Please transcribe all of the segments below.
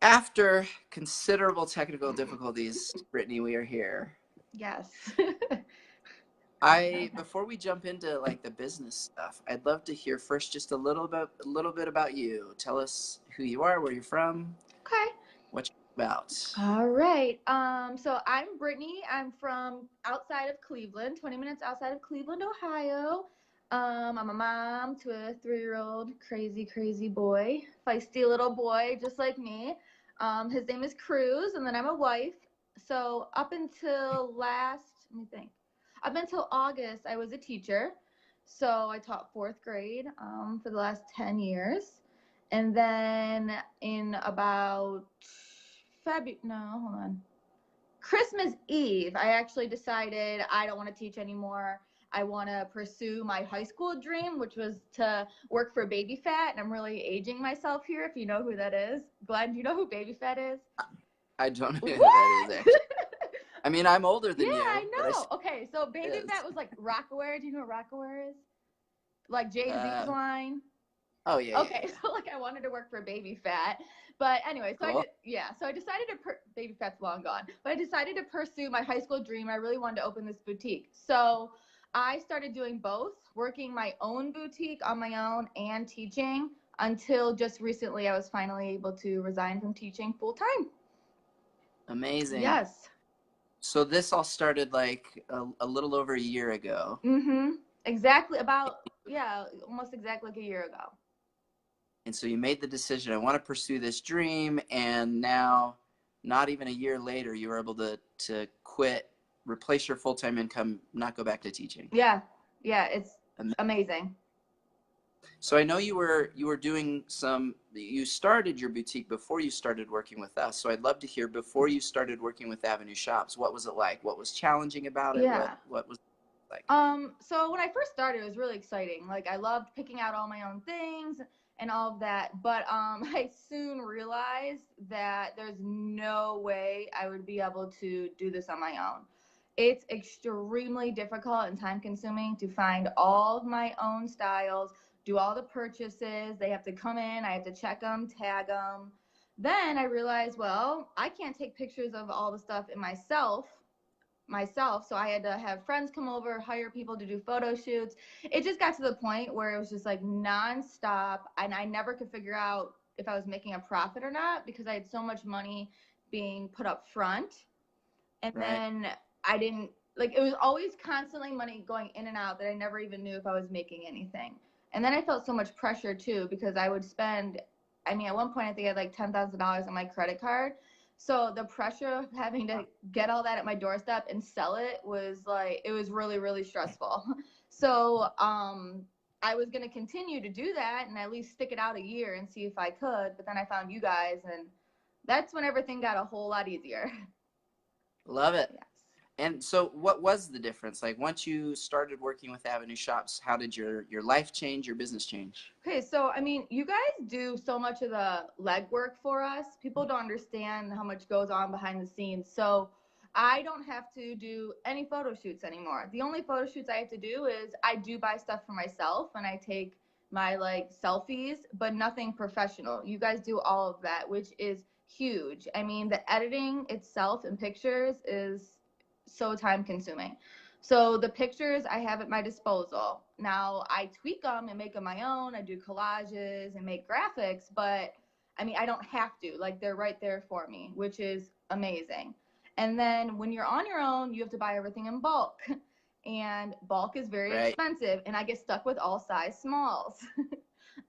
After considerable technical difficulties, Brittany, we are here. Yes. Before we jump into like the business stuff, I'd love to hear first just a little bit about you. Tell us who you are, where you're from, Okay. what you're about. All right. So I'm Brittany. I'm from outside of Cleveland, 20 minutes outside of Cleveland, Ohio. I'm a mom to a 3-year-old crazy, crazy boy, feisty little boy, just like me. His name is Cruz, and then I'm a wife. So up until let me think, up until August, I was a teacher. So I taught fourth grade for the last 10 years. And then in about hold on. Christmas Eve, I actually decided I don't want to teach anymore. I want to pursue my high school dream, which was to work for Baby Fat. And I'm really aging myself here if you know who that is. Glenn, do you know who Baby Fat is? I don't know who that is What? actually. I mean, I'm older Yeah, than I you, but I know. see Okay, so who Baby it is. Fat was like Rockaware. Do you know what Rockaware is? Like Jay Z's Uh, line. oh yeah, yeah, Okay, yeah. so like I wanted to work for Baby Fat, but anyway, so I Cool. did, yeah, so I decided to Baby Fat's long gone, but I decided to pursue my high school dream. I really wanted to open this boutique, so I started doing both, working my own boutique on my own and teaching until just recently I was finally able to resign from teaching full time. Amazing. Yes. So this all started like a little over a year ago. Mm-hmm. Exactly about yeah, almost exactly like a year ago. And so you made the decision, I want to pursue this dream, and now, not even a year later, you were able to quit, replace your full time income, not go back to teaching. Yeah, yeah, it's amazing. So I know you were doing some. You started your boutique before you started working with us. So I'd love to hear before you started working with Avenue Shops. What was it like? What was challenging about it? What Yeah. what was it like? So when I first started, it was really exciting. Like I loved picking out all my own things and all of that. But I soon realized that there's no way I would be able to do this on my own. It's extremely difficult and time consuming to find all of my own styles, do all the purchases. They have to come in, I have to check them, tag them. Then I realized, well, I can't take pictures of all the stuff in myself, so I had to have friends come over, hire people to do photo shoots. It just got to the point where it was just like nonstop, and I never could figure out if I was making a profit or not because I had so much money being put up front, and Right. then I didn't, like, it was always constantly money going in and out that I never even knew if I was making anything. And then I felt so much pressure too because I would spend, I mean, at one point I think I had like $10,000 on my credit card. So the pressure of having to get all that at my doorstep and sell it was like, it was really, really stressful. So I was going to continue to do that and at least stick it out a year and see if I could. But then I found you guys, and that's when everything got a whole lot easier. Love it. Yes. And so what was the difference? Like once you started working with Avenue Shops, how did your life change, your business change? Okay, so I mean, you guys do so much of the legwork for us. People don't understand how much goes on behind the scenes. So I don't have to do any photo shoots anymore. The only photo shoots I have to do is I do buy stuff for myself and I take my like selfies, but nothing professional. You guys do all of that, which is huge. I mean, the editing itself in pictures is so time consuming. So the pictures I have at my disposal. Now I tweak them and make them my own. I do collages and make graphics, but I mean, I don't have to. Like they're right there for me, which is amazing. And then when you're on your own, you have to buy everything in bulk. And bulk is very Right. expensive, and I get stuck with all size smalls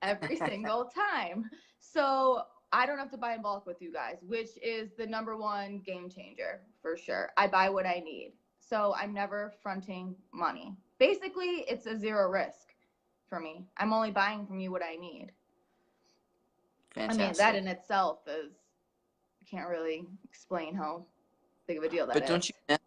every single time. So I don't have to buy in bulk with you guys, which is the number one game changer for sure. I buy what I need. So I'm never fronting money. Basically, it's a zero risk for me. I'm only buying from you what I need. I mean, that Fantastic. in itself is, can't really explain how big of a deal that But don't is. you miss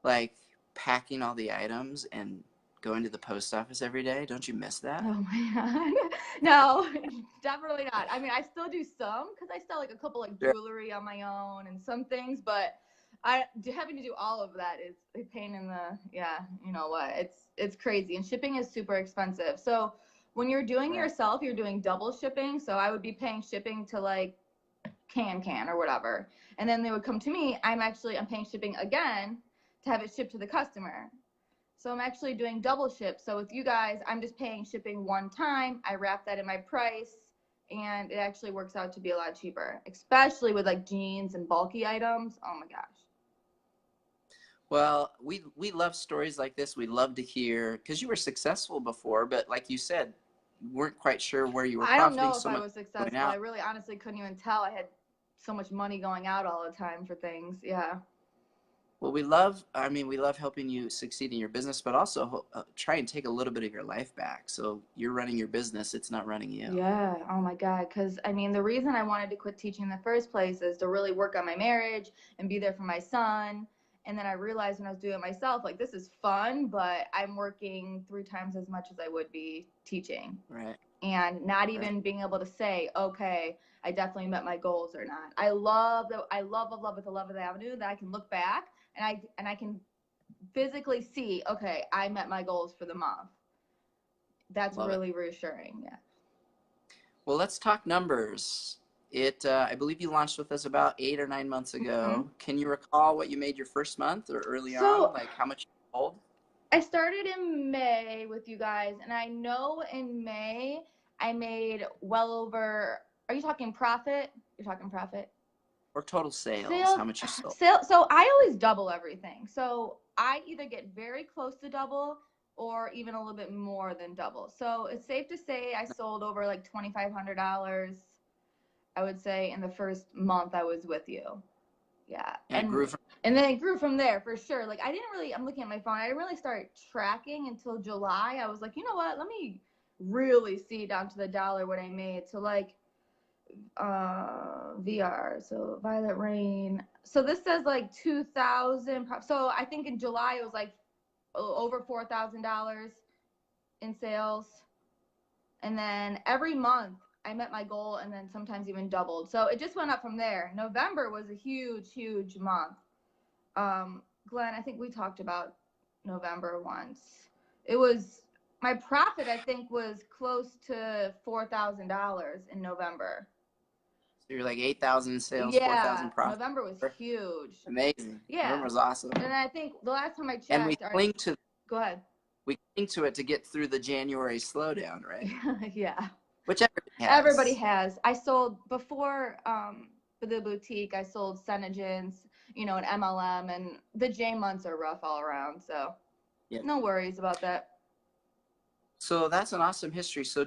like packing all the items and going to the post office every day? Don't you miss that? Oh my god. No, definitely not. I mean, I still do some because I sell like a couple like Sure. jewelry on my own and some things, but I having to do all of that is a pain in the, yeah, you know what? It's crazy, and shipping is super expensive. So when you're doing Right. yourself, you're doing double shipping. So I would be paying shipping to like can or whatever. And then they would come to me. I'm paying shipping again to have it shipped to the customer. So I'm actually doing double ship. So with you guys, I'm just paying shipping one time. I wrap that in my price, and it actually works out to be a lot cheaper, especially with like jeans and bulky items. Oh my gosh. Well, we love stories like this. We love to hear, because you were successful before, but like you said, you weren't quite sure where you were I don't profiting know if so I much was going successful. out. I really honestly couldn't even tell. I had so much money going out all the time for things. Yeah. Well, we love helping you succeed in your business, but also try and take a little bit of your life back. So you're running your business, it's not running you. Yeah. Oh my God. Because I mean, the reason I wanted to quit teaching in the first place is to really work on my marriage and be there for my son. And then I realized when I was doing it myself, like, this is fun, but I'm working 3 times as much as I would be teaching. Right. And not even being able to say, okay, I definitely met my goals or not. I love with the love of the avenue that I can look back and I can physically see, okay, I met my goals for the month. That's Love really reassuring. Yeah. Well, let's talk numbers. I believe you launched with us about 8 or 9 months ago. Mm-hmm. Can you recall what you made your first month or early So on? Like how much you sold? I started in May with you guys, and I know in May I made well over. Are you talking profit? You're talking profit. Or total sales, Sales, how much you sold? so I always double everything. So I either get very close to double or even a little bit more than double. So it's safe to say I sold over like $2,500, I would say, in the first month I was with you. Yeah. And it grew from And then it grew from there for sure. Like, I'm looking at my phone. I didn't really start tracking until July. I was like, you know what? Let me really see down to the dollar what I made. So like VR, so Violet Rain. So this says like 2,000. So I think in July it was like over $4,000 in sales. And then every month I met my goal and then sometimes even doubled. So it just went up from there. November was a huge, huge month. Glenn, I think we talked about November once. It was, my profit, I think, was close to $4,000 in November. So you're like 8,000 in sales, Yeah, 4,000 profit. November was huge. Amazing. Yeah. November was awesome. And I think the last time I checked, And we cling to go ahead. We cling to it to get through the January slowdown, right? Yeah. Which everybody has. Everybody has. I sold before the boutique. I sold Senegens, you know, an MLM, and the J months are rough all around. So, yeah, no worries about that. So that's an awesome history. So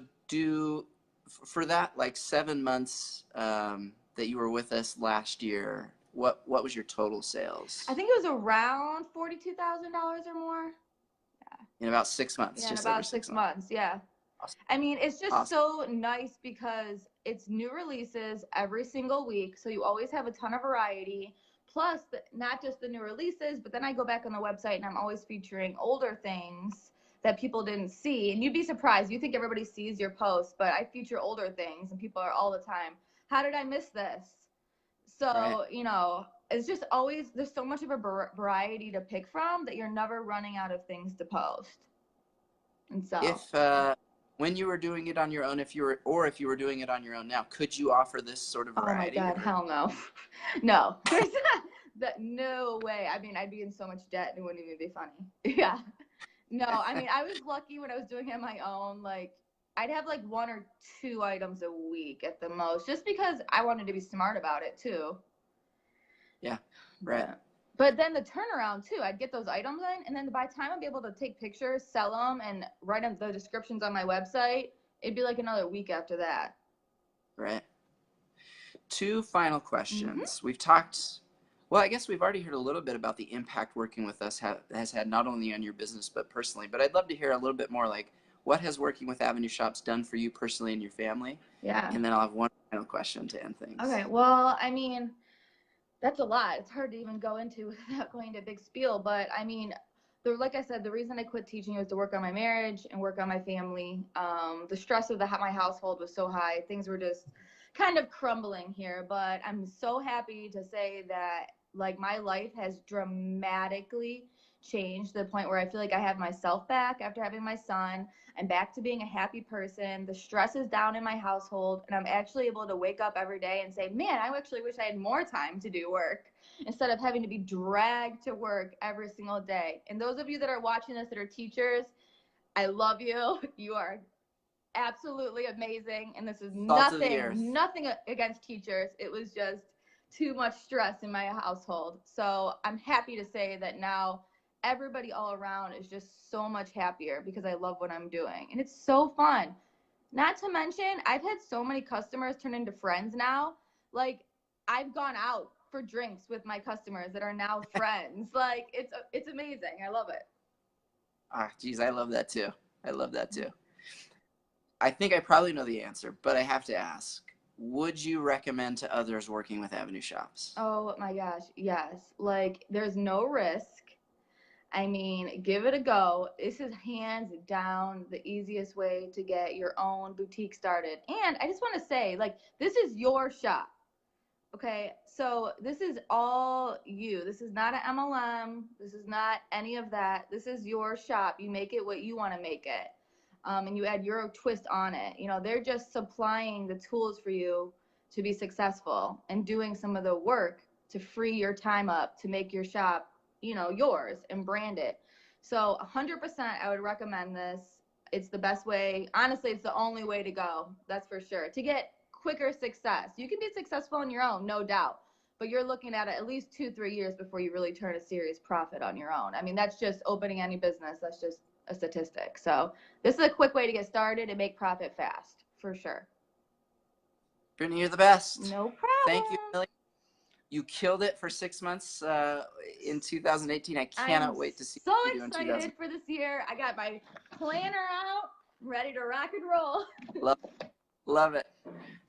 for that like 7 months that you were with us last year, what was your total sales? I think it was around $42,000 or more. Yeah. In about 6 months. Yeah, just in about over 6 months. Yeah. Awesome. I mean, it's just awesome. So nice because it's new releases every single week. So you always have a ton of variety. Plus, not just the new releases, but then I go back on the website and I'm always featuring older things that people didn't see. And you'd be surprised. You think everybody sees your posts, but I feature older things and people are all the time, how did I miss this? So, right. You know, it's just always, there's so much of a variety to pick from that you're never running out of things to post. And so when you were doing it on your own, if you were doing it on your own now, could you offer this sort of variety? Oh my God, hell no. No. There's no way. I mean, I'd be in so much debt and it wouldn't even be funny. Yeah. No, I mean, I was lucky when I was doing it on my own. Like, I'd have like 1 or 2 items a week at the most, just because I wanted to be smart about it too. Yeah, right. But then the turnaround too, I'd get those items in, and then by the time I'd be able to take pictures, sell them, and write them the descriptions on my website, it'd be like another week after that. Right. 2 final questions. Mm-hmm. We've talked, well, I guess we've already heard a little bit about the impact working with us has had not only on your business, but personally. But I'd love to hear a little bit more, like, what has working with Avenue Shops done for you personally and your family? Yeah. And then I'll have one final question to end things. Okay. Well, I mean, that's a lot. It's hard to even go into without going into a big spiel. But I mean, like I said, the reason I quit teaching was to work on my marriage and work on my family. The stress of my household was so high. Things were just kind of crumbling here. But I'm so happy to say that, like, my life has dramatically changed to the point where I feel like I have myself back after having my son. I'm back to being a happy person. The stress is down in my household, and I'm actually able to wake up every day and say, man, I actually wish I had more time to do work instead of having to be dragged to work every single day. And those of you that are watching this that are teachers, I love you. You are absolutely amazing. And this is Salt of the earth. nothing against teachers. It was just too much stress in my household. So I'm happy to say that now everybody all around is just so much happier because I love what I'm doing. And it's so fun. Not to mention, I've had so many customers turn into friends now. Like, I've gone out for drinks with my customers that are now friends. Like, it's amazing. I love it. Ah, geez, I love that too. I love that too. I think I probably know the answer, but I have to ask. Would you recommend to others working with Avenue Shops? Oh my gosh, yes. Like, there's no risk. I mean, give it a go. This is hands down the easiest way to get your own boutique started. And I just want to say, like, this is your shop. Okay, so this is all you. This is not an MLM. This is not any of that. This is your shop. You make it what you want to make it. And you add your twist on it. You know, they're just supplying the tools for you to be successful and doing some of the work to free your time up to make your shop, you know, yours and brand it. So 100% I would recommend this. It's the best way. Honestly, it's the only way to go. That's for sure. To get quicker success. You can be successful on your own, no doubt. But you're looking at it at least 2-3 years before you really turn a serious profit on your own. I mean, that's just opening any business. That's just a statistic. So this is a quick way to get started and make profit fast, for sure. Brittany, you're the best. No problem. Thank you, Millie. You killed it for 6 months in 2018. I cannot wait to see so what you do in excited 2000. for this year. I got my planner out, ready to rock and roll. Love it.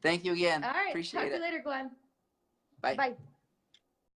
Thank you again. All right. Appreciate Talk to it. you later, Glenn. Bye. Bye.